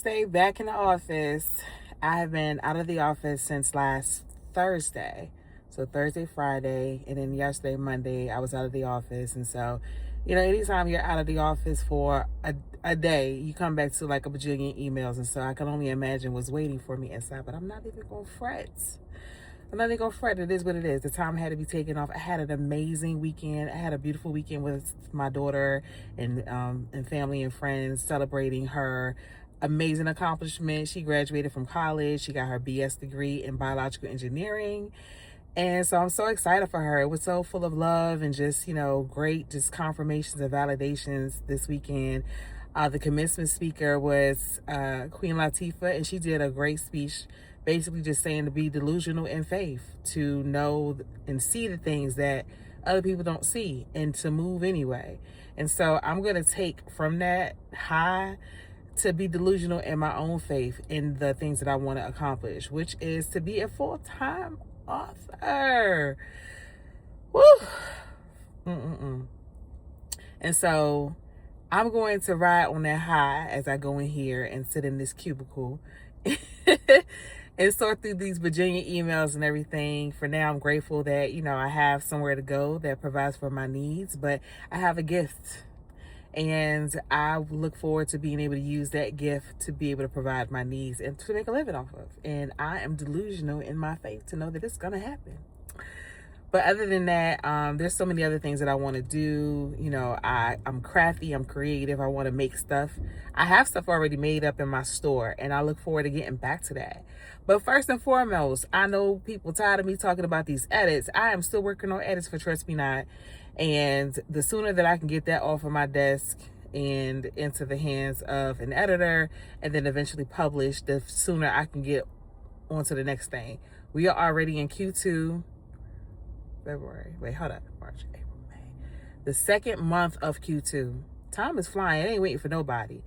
Wednesday, back in the office. I have been out of the office since last Thursday. So Thursday, Friday, and then yesterday, Monday, I was out of the office. And so, anytime you're out of the office for a day, you come back to like a bajillion emails. And so I can only imagine what's waiting for me inside, but I'm not even going to fret. I'm not even going to fret. It is what it is. The time had to be taken off. I had an amazing weekend. I had a beautiful weekend with my daughter and family and friends celebrating her amazing accomplishment. She graduated from college. She got her BS degree in biological engineering. And so I'm so excited for her. It was so full of love and just, great just confirmations and validations this weekend. The commencement speaker was Queen Latifah, and she did a great speech, basically just saying to be delusional in faith, to know and see the things that other people don't see, and to move anyway. And so I'm going to take from that high to be delusional in my own faith in the things that I want to accomplish, which is to be a full-time author. Woo! And so I'm going to ride on that high as I go in here and sit in this cubicle and sort through these Virginia emails and everything. For now, I'm grateful that, I have somewhere to go that provides for my needs, but I have a gift. And I look forward to being able to use that gift to be able to provide my needs and to make a living off of. And I am delusional in my faith to know that it's going to happen. But other than that, there's so many other things that I want to do. I'm crafty, I'm creative, I want to make stuff. I have stuff already made up in my store, and I look forward to getting back to that. But first and foremost, I know people tired of me talking about these edits. I am still working on edits for Trust Me Not. And the sooner that I can get that off of my desk and into the hands of an editor and then eventually published, the sooner I can get on to the next thing. We are already in Q2. February. Wait, hold up. March, April, May. The second month of Q2. Time is flying. It ain't waiting for nobody.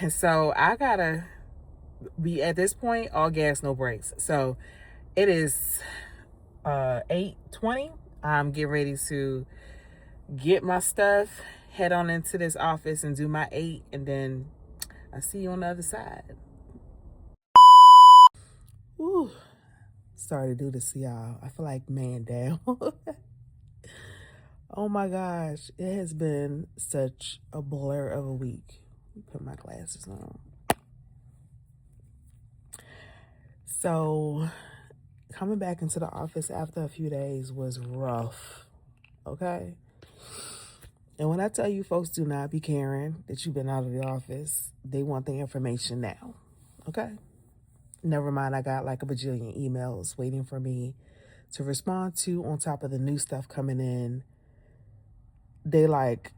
And so I gotta be at this point, all gas, no brakes. So it is 8:20. I'm getting ready to get my stuff, head on into this office and do my 8, and then I see you on the other side. Woo. Sorry to do this to y'all. I feel like man down. Oh my gosh, it has been such a blur of a week. Let me put my glasses on. So coming back into the office after a few days was rough, okay? And when I tell you folks do not be caring that you've been out of the office, they want the information now, okay? Never mind, I got like a bajillion emails waiting for me to respond to on top of the new stuff coming in. They like,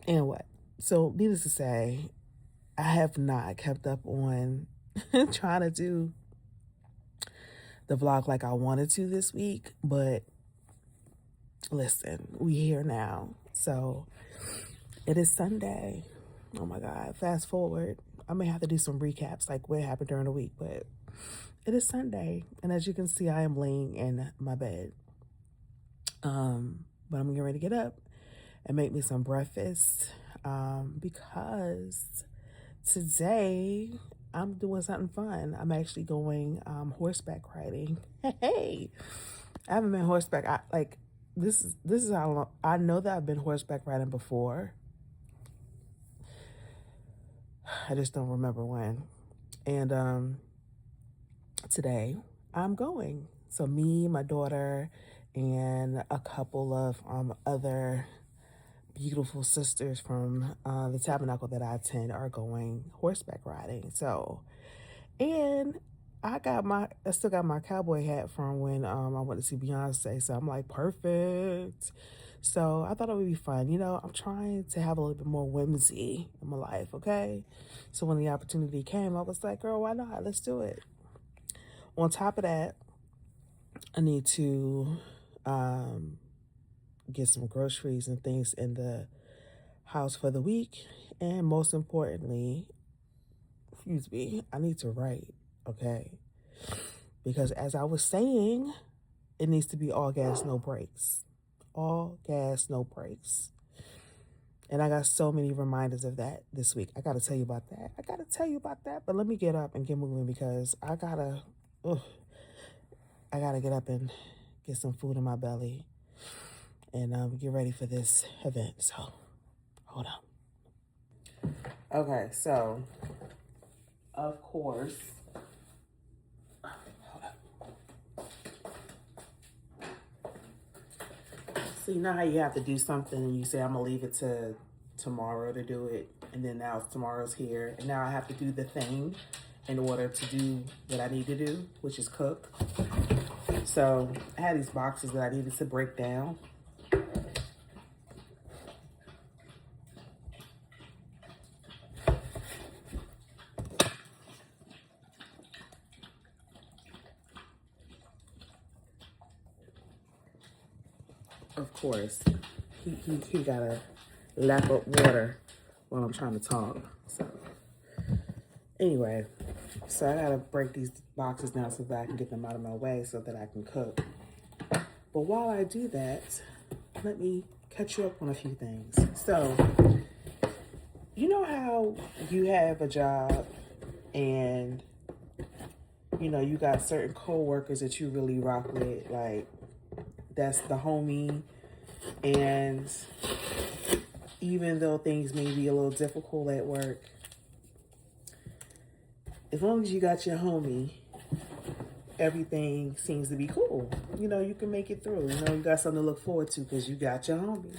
and what? So needless to say, I have not kept up on trying to do the vlog like I wanted to this week, but listen, we here now. So it is Sunday. Oh my God, fast forward. I may have to do some recaps like what happened during the week, but it is Sunday. And as you can see, I am laying in my bed. But I'm getting ready to get up and make me some breakfast because today I'm doing something fun. I'm actually going horseback riding. Hey, I haven't been horseback. This is how long I know that I've been horseback riding before. I just don't remember when. And today I'm going. So me, my daughter, and a couple of other beautiful sisters from the tabernacle that I attend are going horseback riding. So, and I still got my cowboy hat from when I went to see Beyonce. So I'm like, perfect. So I thought it would be fun. I'm trying to have a little bit more whimsy in my life, okay? So when the opportunity came, I was like, girl, why not? Let's do it. On top of that, I need to get some groceries and things in the house for the week. And most importantly, I need to write, okay? Because as I was saying, it needs to be all gas, no brakes. All gas, no brakes. And I got so many reminders of that this week. I got to tell you about that. But let me get up and get moving because ugh, I gotta get up and get some food in my belly and get ready for this event. So, hold on. Okay, so, of course, so you know how you have to do something and you say, I'm going to leave it to tomorrow to do it. And then now tomorrow's here. And now I have to do the thing in order to do what I need to do, which is cook. So I had these boxes that I needed to break down. Of course, he gotta lap up water while I'm trying to talk. So anyway, so I gotta break these boxes down so that I can get them out of my way so that I can cook. But while I do that, let me catch you up on a few things. So, you know how you have a job and, you know, you got certain co-workers that you really rock with, like, that's the homie, and even though things may be a little difficult at work, as long as you got your homie, everything seems to be cool. You know, you can make it through. You know, you got something to look forward to because you got your homie.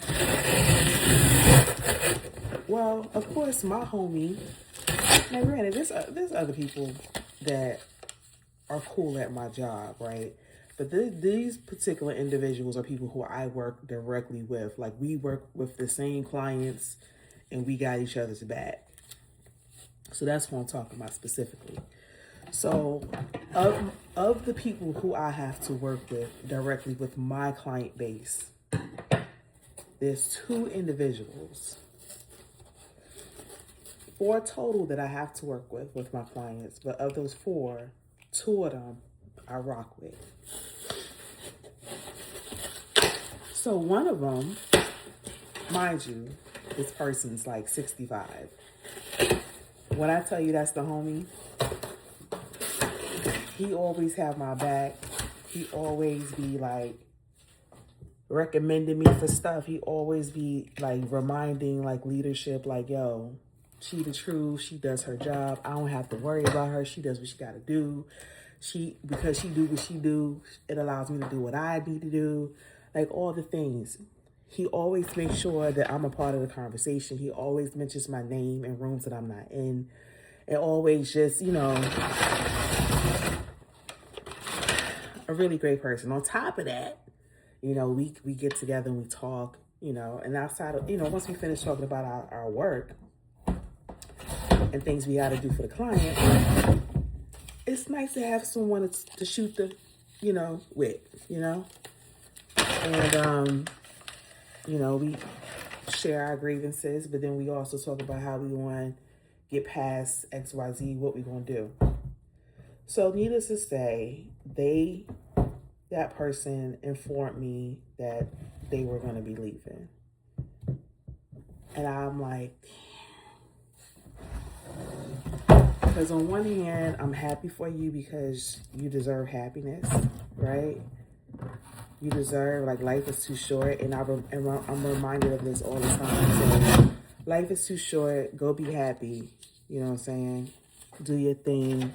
Well, of course, my homie, now granted, there's other people that are cool at my job, right? But these particular individuals are people who I work directly with. Like, we work with the same clients and we got each other's back. So that's what I'm talking about specifically. So of the people who I have to work with directly with my client base, there's 2 individuals, 4 total that I have to work with my clients. But of those 4, 2 of them I rock with. So one of them, mind you, this person's like 65. When I tell you that's the homie, he always have my back. He always be like recommending me for stuff. He always be like reminding like leadership, like, yo, she the truth. She does her job. I don't have to worry about her. She does what she got to do. Because she do what she do, it allows me to do what I need to do. Like all the things. He always makes sure that I'm a part of the conversation. He always mentions my name in rooms that I'm not in. And always just, you know, a really great person. On top of that, you know, we get together and we talk, you know, and outside of, you know, once we finish talking about our work and things we got to do for the client, it's nice to have someone to shoot the, you know, with, you know. And, you know, we share our grievances, but then we also talk about how we want to get past XYZ, what we going to do. So needless to say, that person informed me that they were going to be leaving. And I'm like, because on one hand, I'm happy for you because you deserve happiness, right? You deserve, like, life is too short, and I'm reminded of this all the time. So, life is too short. Go be happy. You know what I'm saying? Do your thing.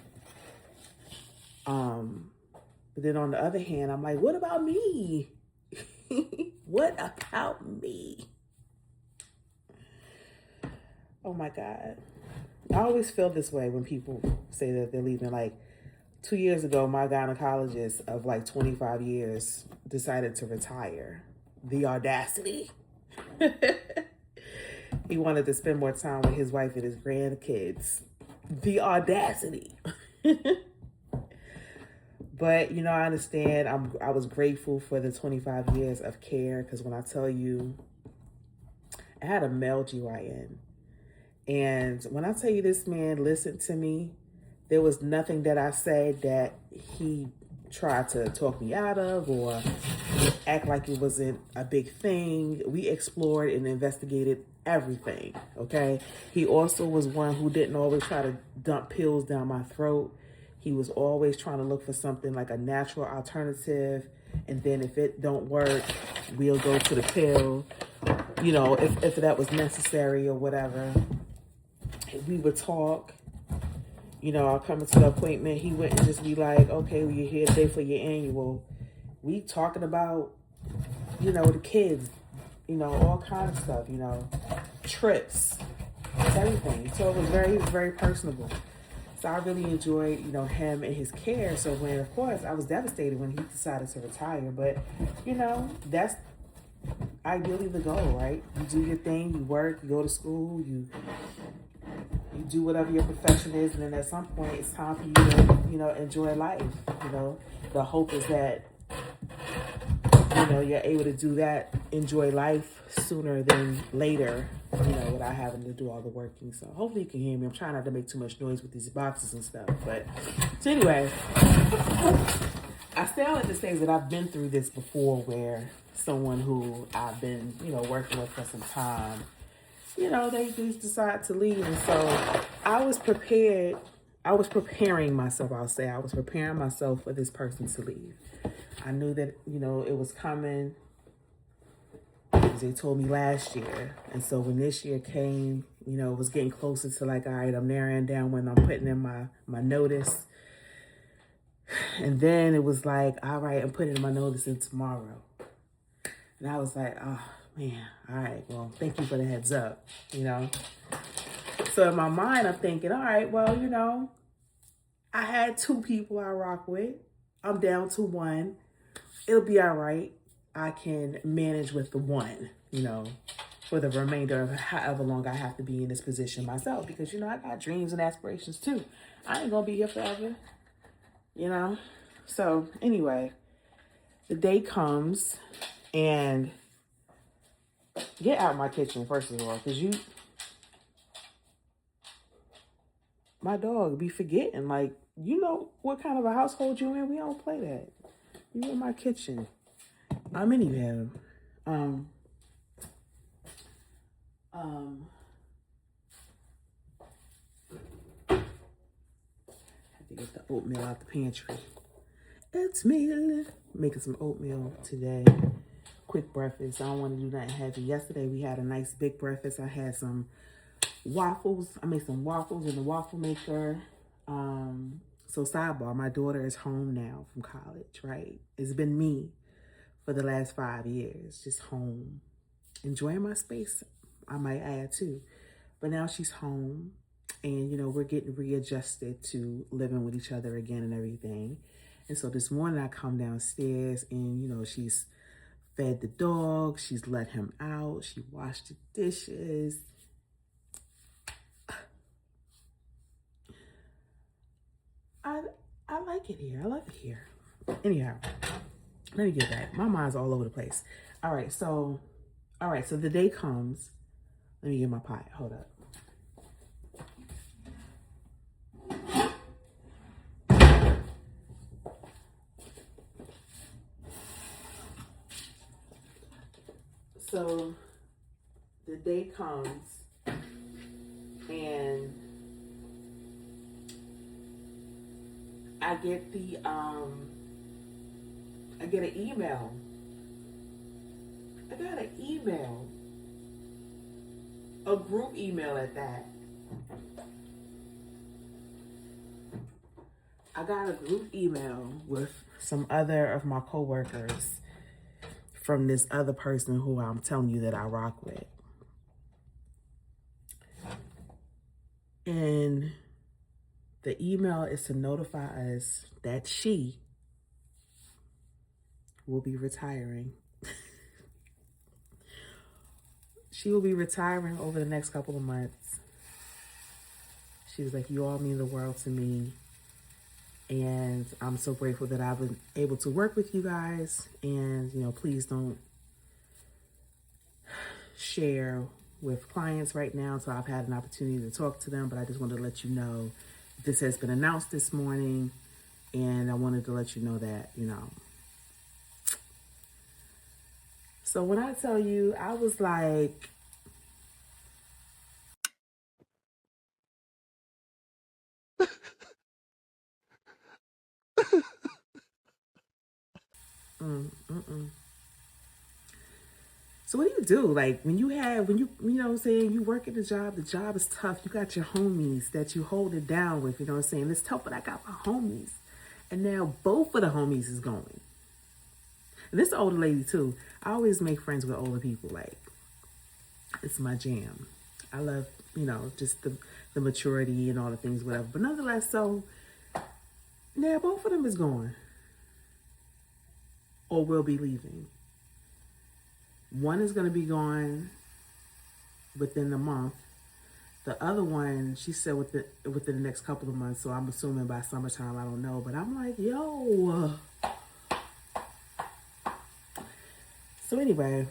But then on the other hand, I'm like, what about me? What about me? Oh my God. I always feel this way when people say that they're leaving. Like 2 years ago, my gynecologist of like 25 years decided to retire. The audacity. He wanted to spend more time with his wife and his grandkids. The audacity. But, you know, I understand. I was grateful for the 25 years of care, because when I tell you, I had a male GYN. And when I tell you this man listened to me, there was nothing that I said that he tried to talk me out of or act like it wasn't a big thing. We explored and investigated everything, okay? He also was one who didn't always try to dump pills down my throat. He was always trying to look for something like a natural alternative. And then if it don't work, we'll go to the pill, you know, if that was necessary or whatever. We would talk. You know, I'll come into the appointment. He wouldn't just be like, okay, well, you're here today for your annual. We talking about, you know, the kids, you know, all kinds of stuff, you know, trips, everything. So it was very personable. So I really enjoyed, you know, him and his care. So when, of course, I was devastated when he decided to retire. But, you know, that's ideally the goal, right? You do your thing, you work, you go to school, you do whatever your profession is, and then at some point it's time for you to, you know, enjoy life. You know, the hope is that, you know, you're able to do that, enjoy life sooner than later, you know, without having to do all the working. So hopefully you can hear me. I'm trying not to make too much noise with these boxes and stuff. But so anyway, I still like to say that I've been through this before, where someone who I've been, you know, working with for some time, you know, they just decide to leave. And so I was prepared. I was preparing myself, I'll say. I was preparing myself for this person to leave. I knew that, you know, it was coming, because they told me last year. And so when this year came, you know, it was getting closer to like, all right, I'm narrowing down when I'm putting in my notice. And then it was like, all right, I'm putting my notice in tomorrow. And I was like, oh, man, all right, well, thank you for the heads up, you know. So in my mind, I'm thinking, all right, well, you know, I had 2 people I rock with. I'm down to 1. It'll be all right. I can manage with the 1, you know, for the remainder of however long I have to be in this position myself. Because, you know, I got dreams and aspirations too. I ain't going to be here forever, you know. So anyway, the day comes, and get out of my kitchen, first of all, because my dog be forgetting, like, you know what kind of a household you in. We don't play that. You in my kitchen. Anyway, I have to get the oatmeal out the pantry. It's me making some oatmeal today. Quick breakfast. I don't want to do nothing heavy. Yesterday we had a nice big breakfast. I had some waffles. I made some waffles in the waffle maker. So sidebar, my daughter is home now from college, right? It's been me for the last 5 years, just home, enjoying my space, I might add too. But now she's home, and, you know, we're getting readjusted to living with each other again and everything. And so this morning I come downstairs, and, you know, she's fed the dog, she's let him out, she washed the dishes. I like it here. I love it here. Anyhow, let me get back. My mind's all over the place. All right, so the day comes. Let me get my pot. Hold up. So the day comes, and I get an email. I got an email, a group email at that. I got a group email with some other of my coworkers from this other person who I'm telling you that I rock with. And the email is to notify us that she will be retiring. She will be retiring over the next couple of months. She was like, you all mean the world to me. And I'm so grateful that I've been able to work with you guys. And, you know, please don't share with clients right now. So I've had an opportunity to talk to them, but I just wanted to let you know this has been announced this morning. And I wanted to let you know that, you know. So when I tell you, I was like, So what do you do? Like when you know what I'm saying, you work at the job is tough. You got your homies that you hold it down with, you know what I'm saying? It's tough, but I got my homies. And now both of the homies is going. And this older lady too. I always make friends with older people. Like, it's my jam. I love, just the maturity and all the things, whatever. But nonetheless, so now both of them is going. Or will be leaving. One is going to be gone within the month. The other one, she said within the next couple of months. So I'm assuming by summertime, I don't know. But I'm like, yo. So anyway,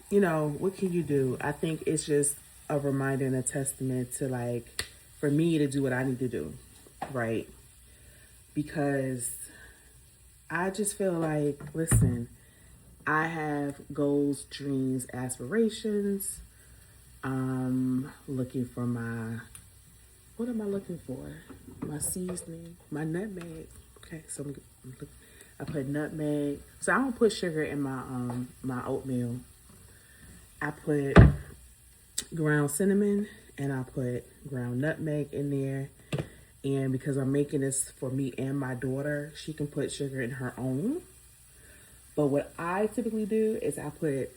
what can you do? I think it's just a reminder and a testament to, like, for me to do what I need to do, right? Because I just feel like, listen, I have goals, dreams, aspirations. Looking for what am I looking for? My seasoning, my nutmeg. Okay, so I put nutmeg. So I don't put sugar in my oatmeal. I put ground cinnamon and I put ground nutmeg in there. And because I'm making this for me and my daughter, she can put sugar in her own. But what I typically do is I put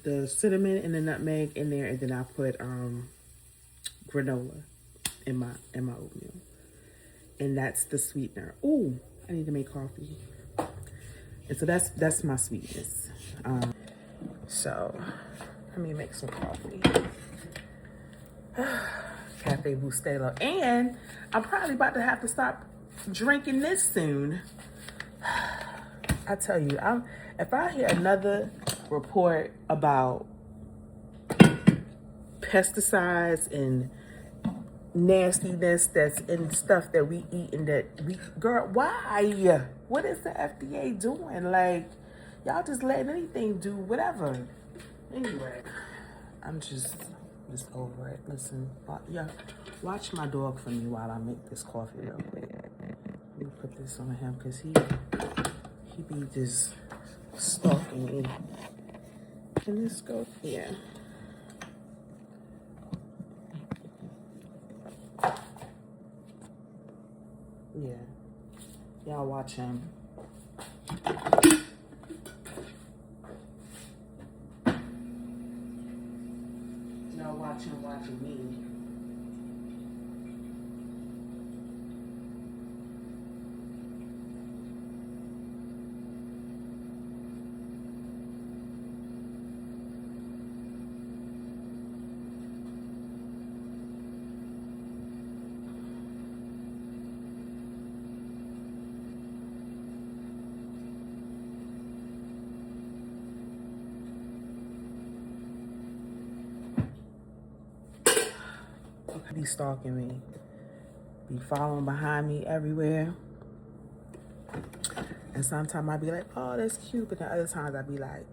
the cinnamon and the nutmeg in there, and then I put granola in my oatmeal. And that's the sweetener. Ooh, I need to make coffee. And so that's my sweetness. So let me make some coffee. Cafe Bustelo. And I'm probably about to have to stop drinking this soon. I tell you, if I hear another report about pesticides and nastiness that's in stuff that we eat and girl, why? What is the FDA doing? Like, y'all just letting anything do whatever. Anyway, I'm just over it. Listen, yeah, watch my dog for me while I make this coffee real quick. Let me put this on him because he be just stalking me. Can this go? Yeah. Yeah. Y'all watch him. Y'all watch him watching me. Be stalking me, be following behind me everywhere, and sometimes I be like, oh, that's cute, but then other times I be like,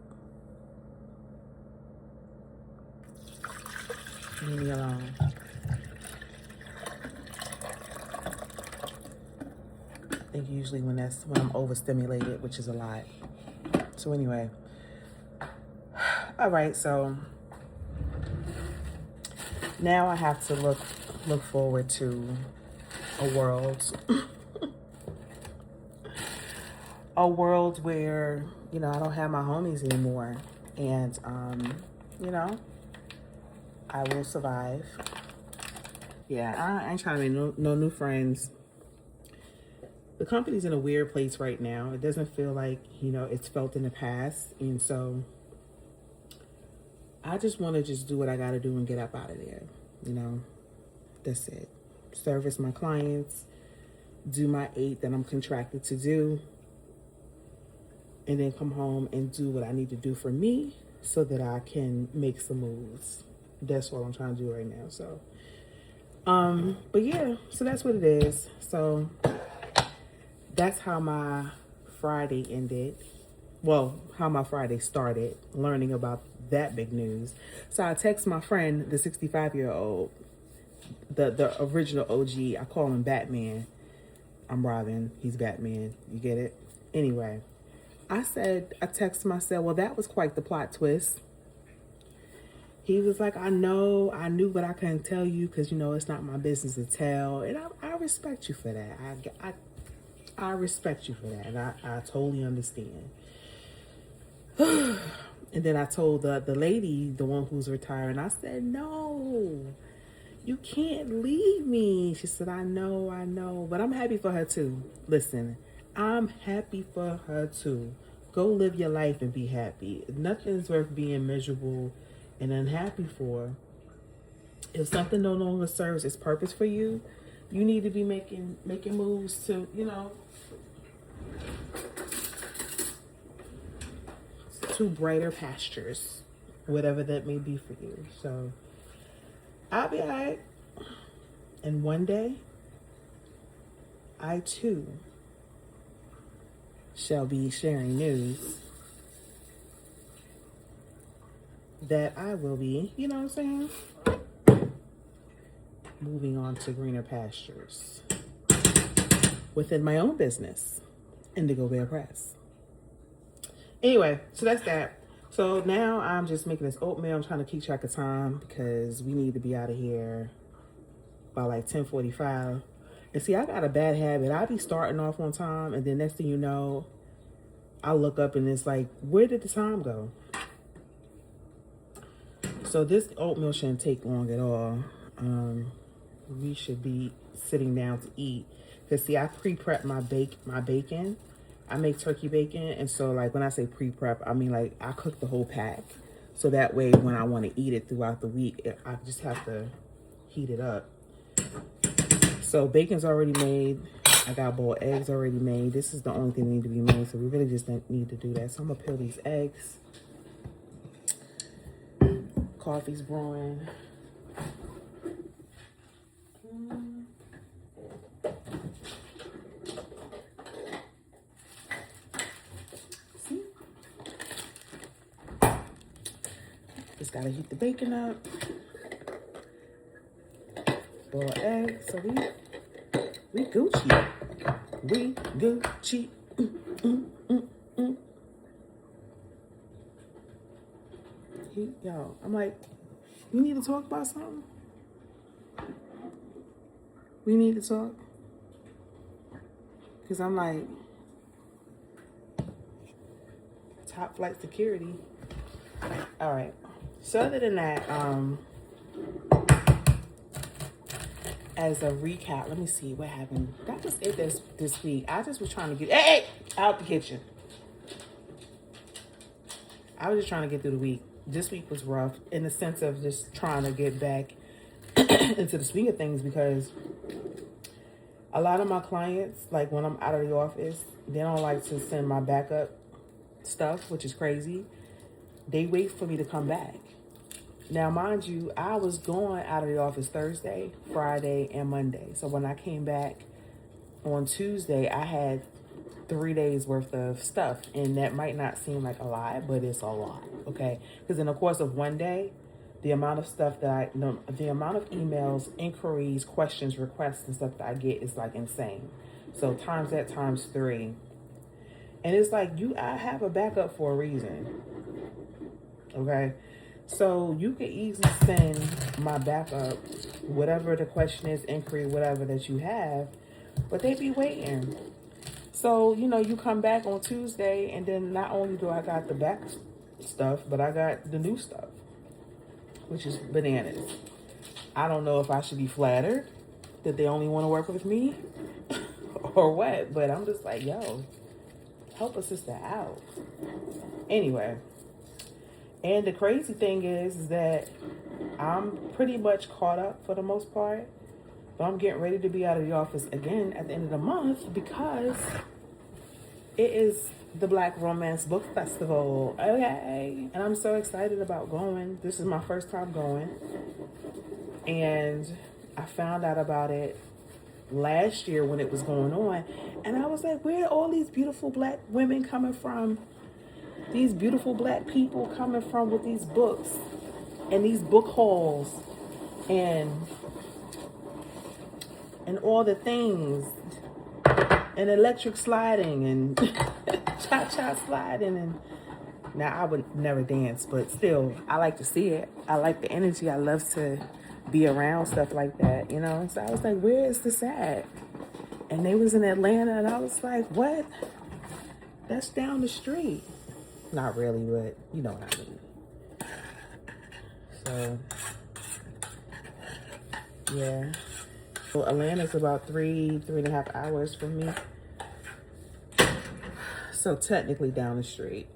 leave me alone. I think usually when I'm overstimulated, which is a lot. So anyway, all right, so now I have to look forward to a world where, I don't have my homies anymore. And, I will survive. Yeah, I ain't trying to make no new friends. The company's in a weird place right now. It doesn't feel like, it's felt in the past. And so I just want to just do what I got to do and get up out of there. That's it. Service my clients, do my 8 that I'm contracted to do, and then come home and do what I need to do for me so that I can make some moves. That's what I'm trying to do right now. So, but yeah, so that's what it is. So that's how my Friday ended. Well, how my Friday started, learning about that big news. So I text my friend, the 65-year-old, the original OG. I call him Batman. I'm Robin. He's Batman. You get it? Anyway, I texted him, I said, well, that was quite the plot twist. He was like, I knew, but I couldn't tell you because, it's not my business to tell. And I respect you for that. I respect you for that. And I totally understand. And then I told the lady, the one who's retiring, I said, no, you can't leave me. She said, I know. But I'm happy for her too. Listen, I'm happy for her too. Go live your life and be happy. Nothing's worth being miserable and unhappy for. If something no longer serves its purpose for you, you need to be making moves to, to brighter pastures, whatever that may be for you. So I'll be all right. And one day, I too shall be sharing news that I will be, you know what I'm saying, moving on to greener pastures within my own business, Indigo Bear Press. Anyway, so that's that. So now I'm just making this oatmeal. I'm trying to keep track of time because we need to be out of here by like 10:45. And see, I got a bad habit. I be starting off on time, and then next thing you know, I look up and it's like, where did the time go? So this oatmeal shouldn't take long at all. We should be sitting down to eat. Because see, I pre-prep my bacon. I make turkey bacon. And so like when I say pre-prep, I mean like I cook the whole pack. So that way when I want to eat it throughout the week, I just have to heat it up. So bacon's already made. I got boiled eggs already made. This is the only thing that need to be made. So we really just don't need to do that. So I'm going to peel these eggs. Coffee's brewing. See? Just gotta heat the bacon up. Boiled eggs. So we Gucci. We Gucci. Yo, I'm like, we need to talk about something. We need to talk. Because I'm like, top flight security. All right. So other than that, as a recap, let me see what happened. That was it this week. I just was trying to get, hey, out the kitchen. I was just trying to get through the week. This week was rough in the sense of just trying to get back into the swing of things because a lot of my clients, like when I'm out of the office, they don't like to send my backup stuff, which is crazy. They wait for me to come back. Now, mind you, I was going out of the office Thursday, Friday, and Monday. So when I came back on Tuesday, I had 3 days worth of stuff. And that might not seem like a lot, but it's a lot, okay? Because in the course of one day, the amount of stuff that the amount of emails, inquiries, questions, requests, and stuff that I get is like insane. So times that times 3. And it's like, I have a backup for a reason, okay? So you can easily send my backup, whatever the question is, inquiry, whatever that you have, but they be waiting. So, you come back on Tuesday, and then not only do I got the back stuff, but I got the new stuff, which is bananas. I don't know if I should be flattered that they only want to work with me or what, but I'm just like, yo, help a sister out. Anyway, and the crazy thing is that I'm pretty much caught up for the most part, but I'm getting ready to be out of the office again at the end of the month because it is the Black Romance Book Festival. Okay. And I'm so excited about going. This is my first time going. And I found out about it last year when it was going on. And I was like, where are all these beautiful Black women coming from? These beautiful Black people coming from with these books and these book hauls and all the things. and electric sliding and cha-cha sliding. And now I would never dance, but still, I like to see it. I like the energy. I love to be around stuff like that, you know? So I was like, where is this at? And they was in Atlanta, and I was like, what? That's down the street. Not really, but you know what I mean. So, yeah. So Atlanta's about 3.5 hours from me. So technically down the street.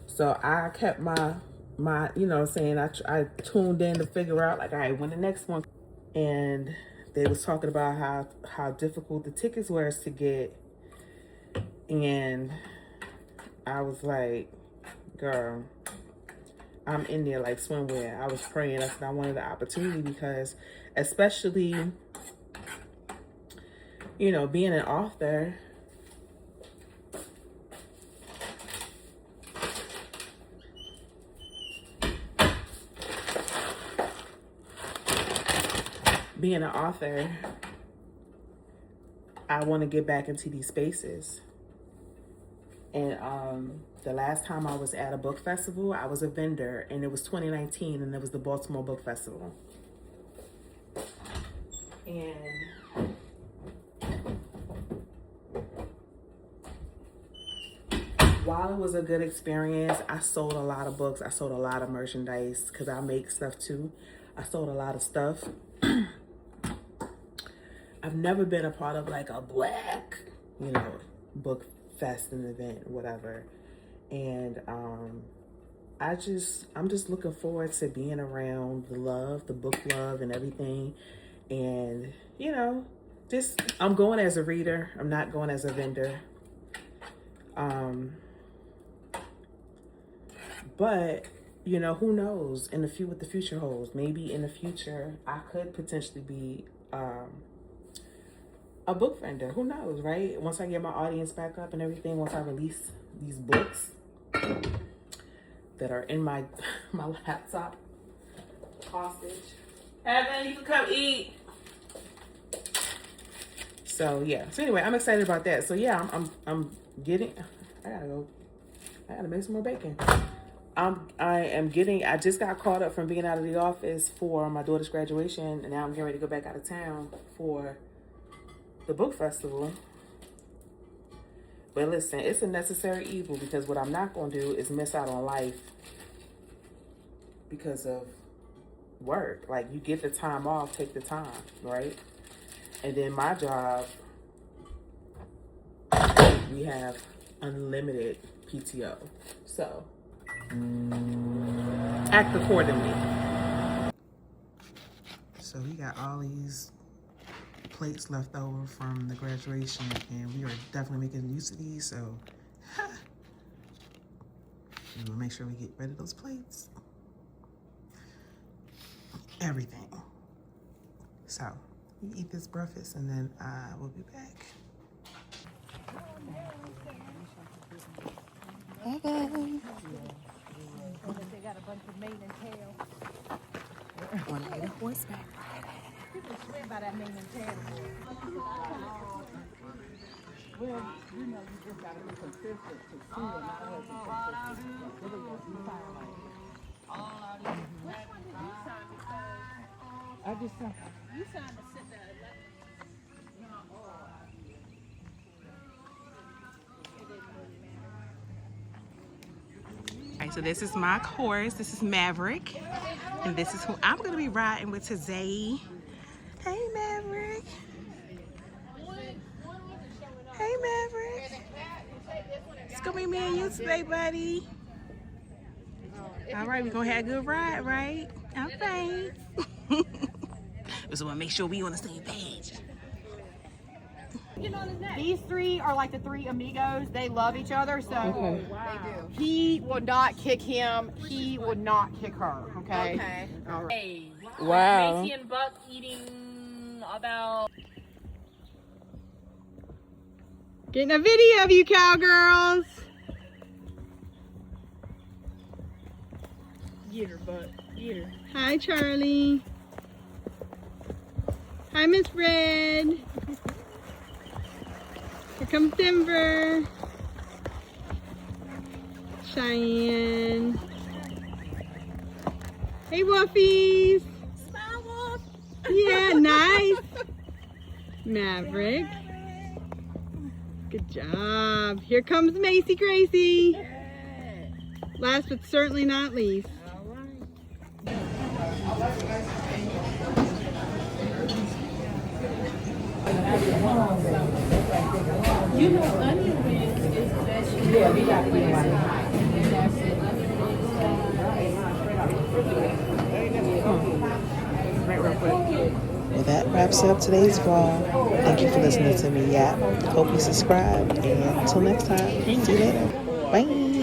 So I kept my you know what I'm saying, I tuned in to figure out, like, all right, when the next one. And they was talking about how difficult the tickets were to get. And I was like, girl, I'm in there like swimwear. I was praying. I said I wanted the opportunity because, especially, you know, being an author, I want to get back into these spaces. And the last time I was at a book festival, I was a vendor, and it was 2019, and it was the Baltimore Book Festival. And while it was a good experience, I sold a lot of books. I sold a lot of merchandise because I make stuff too. I sold a lot of stuff. I've never been a part of like a black, you know, book fest and event, whatever. And I'm just looking forward to being around the love, the book love and everything. And, you know, just, I'm going as a reader. I'm not going as a vendor. But, you know, who knows what the future holds. Maybe in the future, I could potentially be a book vendor. Who knows, right? Once I get my audience back up and everything, once I release these books that are in my laptop hostage. Evan, you can come eat. So yeah. So anyway, I'm excited about that. So yeah, I'm getting. I gotta make some more bacon. I just got caught up from being out of the office for my daughter's graduation, and now I'm getting ready to go back out of town for the book festival. But listen, it's a necessary evil, because what I'm not going to do is miss out on life because of work. Like, you get the time off, take the time, right? And then my job, we have unlimited PTO. So, act accordingly. So we got all these plates left over from the graduation, and we are definitely making use of these, so we will make sure we get rid of those plates. Everything. So we eat this breakfast, and then we'll be back. Hey. They got a bunch of mane and tail. Want to get a horseback ride. People swear by that mane and tail. Well, you know, you just gotta be consistent to see and not have to I just signed. You signed to sit there. All right, so this is my horse. This is Maverick. And this is who I'm going to be riding with today. Hey, Maverick. Hey, Maverick. It's going to be me and you today, buddy. All right, we're going to have a good ride, right? All right. Just want to make sure we on the same page. These three are like the three amigos. They love each other, so Okay. he would not kick him. He would not kick her. Okay. Okay. All right. Hey. Wow. Macy and Buck eating about. Getting a video of you cowgirls. Get her, Buck. Get her. Hi, Charlie. Hi, Miss Red. Here comes Denver. Cheyenne. Hey, Woofies. Smile, Wolf. Yeah, nice. Maverick. Good job. Here comes Macy Gracie. Last but certainly not least. You know, onion rings is vegetable. Yeah, we got to Well, that wraps up today's vlog. Thank you for listening to me yap. Hope you subscribe, and until next time, see you later. Bye.